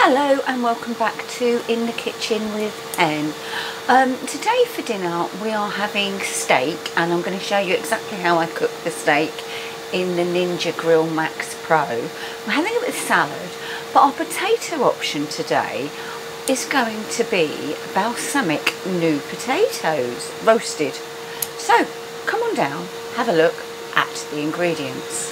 Hello and welcome back to In the Kitchen with Em. Today for dinner we are having steak, and I'm going to show you exactly how I cook the steak in the Ninja Grill Max Pro. We're having it with salad, but our potato option today is going to be balsamic new potatoes, roasted. So come on down, have a look at the ingredients.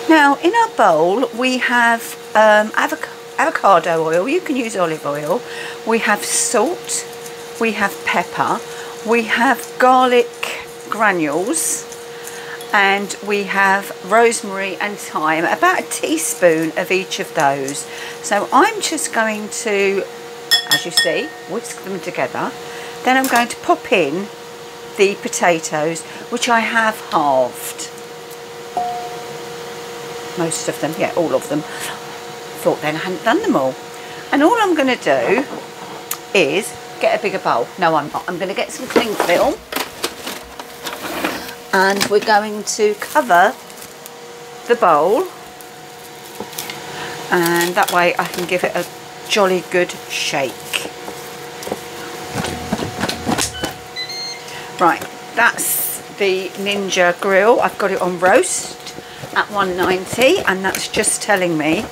Now in our bowl we have avocado oil, you can use olive oil, we have salt, we have pepper, we have garlic granules, and we have rosemary and thyme, about a teaspoon of each of those. So I'm just going to, as you see, whisk them together. Then I'm going to pop in the potatoes, which I have halved. Most of them, yeah, all of them. Thought then I hadn't done them all. And all I'm going to do is get a bigger bowl. No, I'm not. I'm going to get some cling film, and we're going to cover the bowl, and that way I can give it a jolly good shake. Right, that's the Ninja Grill. I've got it on roast at 190, and that's just telling me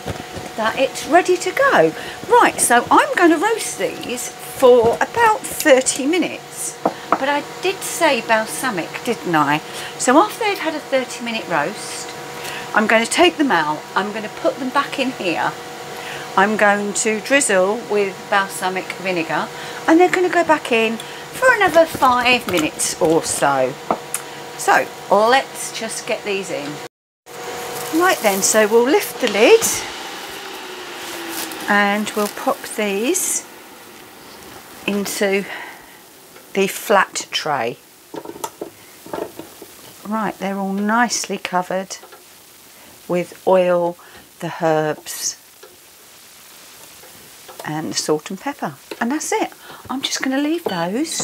that it's ready to go. Right, so I'm going to roast these for about 30 minutes. But I did say balsamic, didn't I? So after they've had a 30-minute roast, I'm going to take them out. I'm going to put them back in here. I'm going to drizzle with balsamic vinegar, and they're going to go back in for another 5 minutes or so. So let's just get these in. Right then, so we'll lift the lid and we'll pop these into the flat tray. Right, they're all nicely covered with oil, the herbs and the salt and pepper, and that's it. I'm just going to leave those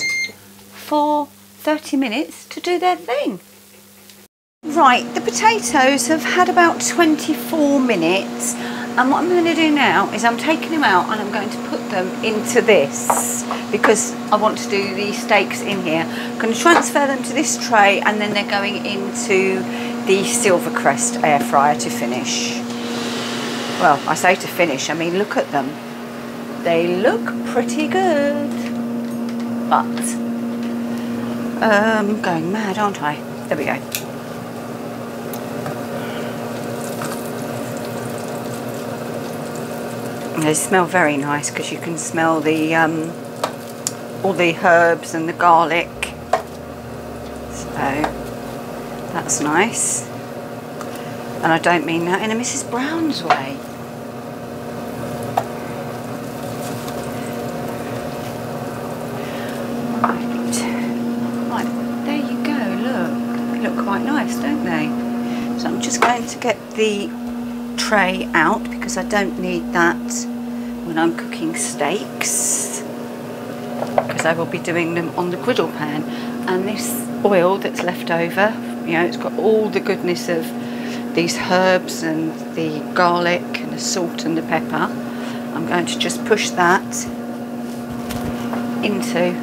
for 30 minutes to do their thing. Right, the potatoes have had about 24 minutes, and what I'm going to do now is I'm taking them out and I'm going to put them into this, because I want to do the steaks in here. I'm going to transfer them to this tray, and then they're going into the Silvercrest air fryer to finish. Well, I say to finish, I mean look at them. They look pretty good, but I'm going mad, aren't I? There we go. They smell very nice because you can smell the all the herbs and the garlic, so that's nice. And I don't mean that in a Mrs. Brown's way. Right, there you go. Look, they look quite nice, don't they? So I'm just going to get the tray out because I don't need that when I'm cooking steaks, because I will be doing them on the griddle pan. And this oil that's left over, you know, it's got all the goodness of these herbs and the garlic and the salt and the pepper. I'm going to just push that into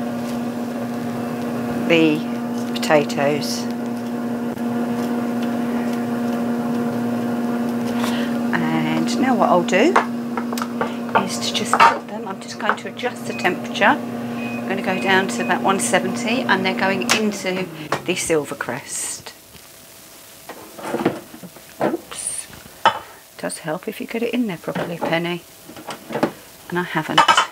the potatoes. Now what I'll do is to just put them, I'm just going to adjust the temperature. I'm going to go down to about 170, and they're going into the Silvercrest. Oops. It does help if you get it in there properly, Penny. And I haven't. I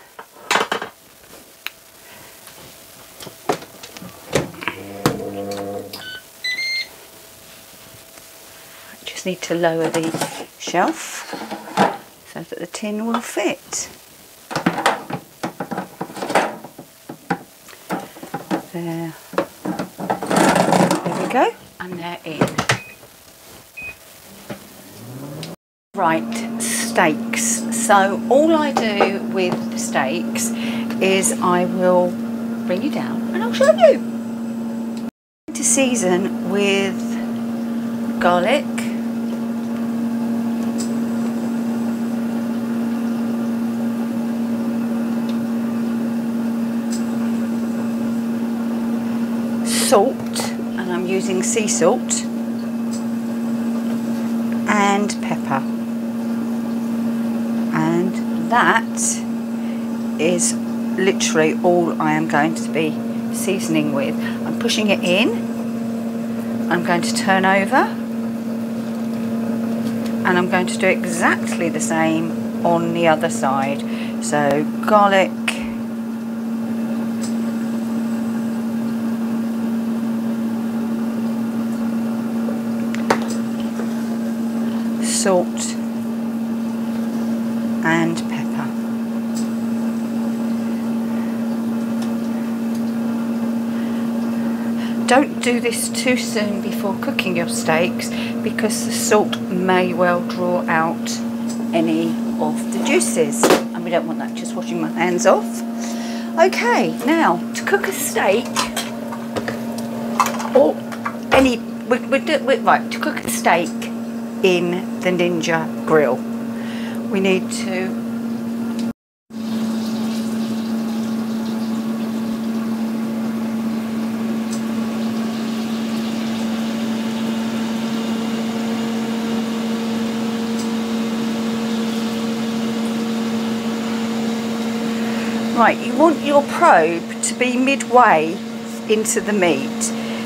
just need to lower the shelf so that the tin will fit. There we go, and they're in. Right, steaks. So all I do with the steaks is I will bring you down and I'll show you. To season with garlic, salt, and I'm using sea salt, and pepper. And that is literally all I am going to be seasoning with. I'm pushing it in. I'm going to turn over, and I'm going to do exactly the same on the other side. So garlic, salt and pepper. Don't do this too soon before cooking your steaks, because the salt may well draw out any of the juices, and we don't want that. Just washing my hands off. Okay, now to cook a steak, or any, right, to cook a steak in the Ninja grill, we need to right, you want your probe to be midway into the meat.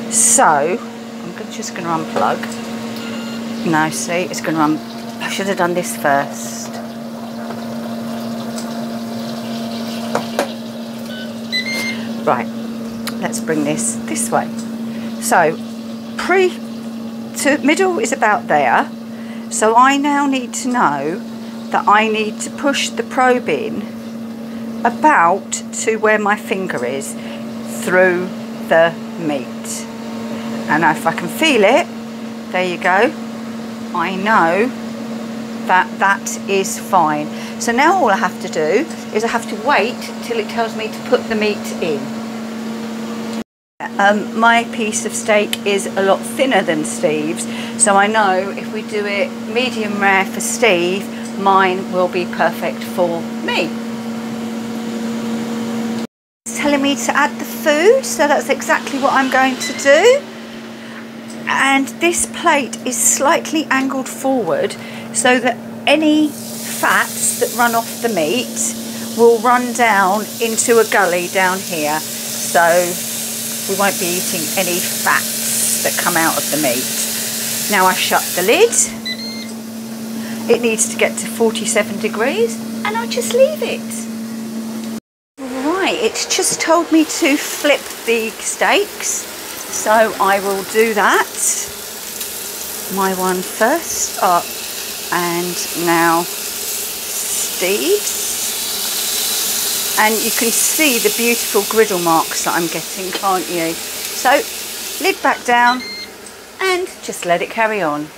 So I'm just going to unplug. No, see, it's going to run. I should have done this first. Right, let's bring this way. So to middle is about there. So I now need to know that I need to push the probe in about to where my finger is through the meat. And if I can feel it, there you go. I know that that is fine. So now all I have to do is I have to wait till it tells me to put the meat in. My piece of steak is a lot thinner than Steve's, so I know if we do it medium rare for Steve, mine will be perfect for me. It's telling me to add the food, so that's exactly what I'm going to do. And this plate is slightly angled forward so that any fats that run off the meat will run down into a gully down here, so we won't be eating any fats that come out of the meat. Now I've shut the lid. It needs to get to 47 degrees and I'll just leave it. Right, it's just told me to flip the steaks, so I will do that. My one first up, and now Steve's. And you can see the beautiful griddle marks that I'm getting, can't you? So, lid back down and just let it carry on.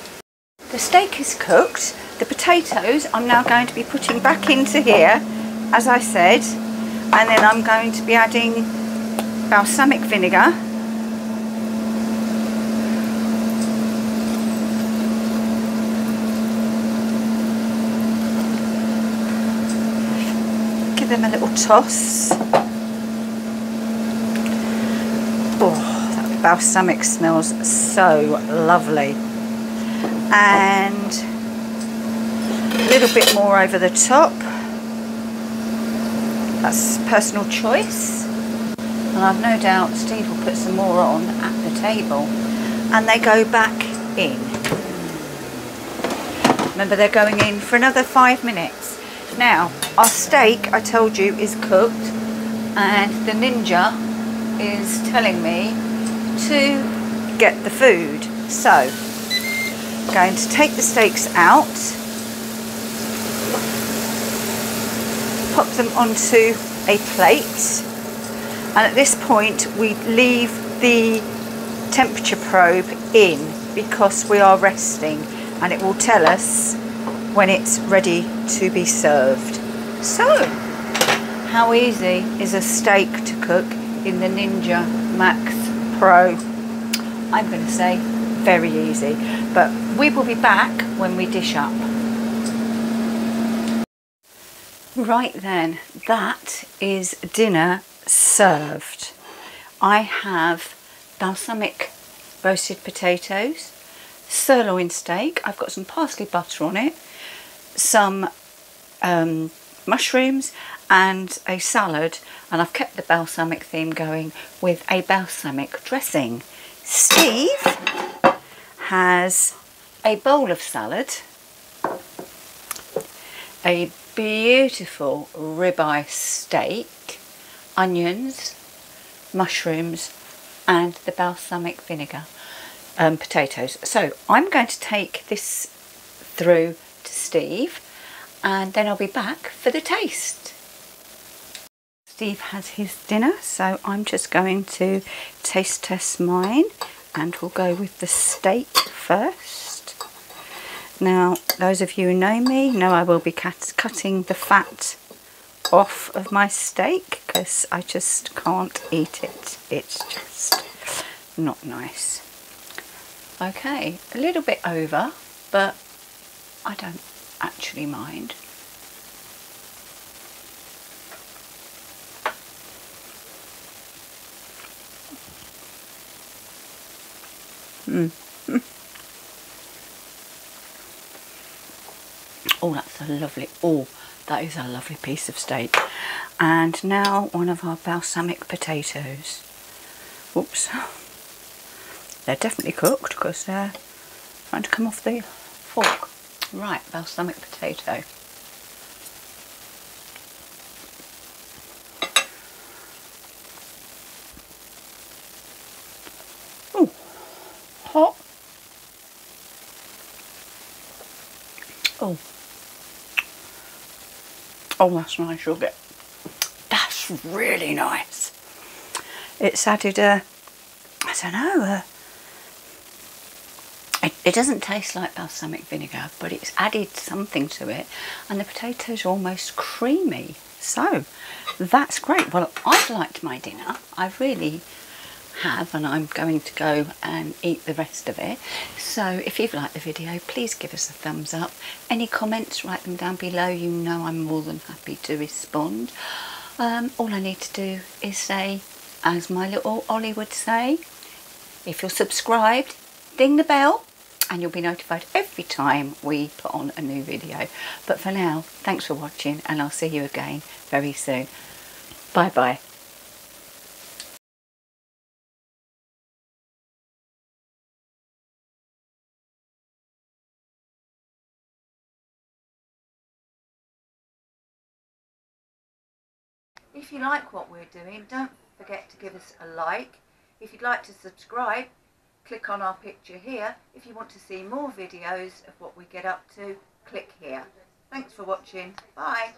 The steak is cooked. The potatoes I'm now going to be putting back into here, as I said, and then I'm going to be adding balsamic vinegar, give them a little toss. Oh, that balsamic smells so lovely. And a little bit more over the top. That's personal choice. And I've no doubt Steve will put some more on at the table. And they go back in. Remember, they're going in for another 5 minutes. Now, our steak, I told you, is cooked, and the Ninja is telling me to get the food. So, I'm going to take the steaks out, pop them onto a plate, and at this point we leave the temperature probe in because we are resting, and it will tell us when it's ready to be served. So, how easy is a steak to cook in the Ninja Max Pro? I'm going to say very easy, but we will be back when we dish up. Right then, that is dinner served. I have balsamic roasted potatoes, sirloin steak. I've got some parsley butter on it, some mushrooms and a salad, and I've kept the balsamic theme going with a balsamic dressing. Steve has a bowl of salad, a beautiful ribeye steak, onions, mushrooms and the balsamic vinegar potatoes. So I'm going to take this through to Steve and then I'll be back for the taste. Steve has his dinner, so I'm just going to taste test mine, and we'll go with the steak first. Now, those of you who know me know I will be cutting the fat off of my steak because I just can't eat it. It's just not nice. Okay, a little bit over, but I don't actually mind. Oh, that's a lovely, oh, that is a lovely piece of steak. And now one of our balsamic potatoes. Whoops. They're definitely cooked because they're trying to come off the fork. Right, balsamic potato. Oh, hot. Oh. Oh, that's nice, sugar. That's really nice. It's added a, I don't know, it doesn't taste like balsamic vinegar, but it's added something to it, and the potatoes are almost creamy. So that's great. Well, I've liked my dinner. I really have, and I'm going to go and eat the rest of it. So if you've liked the video, please give us a thumbs up. Any comments, write them down below. You know I'm more than happy to respond. All I need to do is say, as my little Ollie would say, if you're subscribed, ding the bell and you'll be notified every time we put on a new video. But for now, thanks for watching, and I'll see you again very soon. Bye bye. If you like what we're doing, don't forget to give us a like. If you'd like to subscribe, click on our picture here. If you want to see more videos of what we get up to, click here. Thanks for watching. Bye.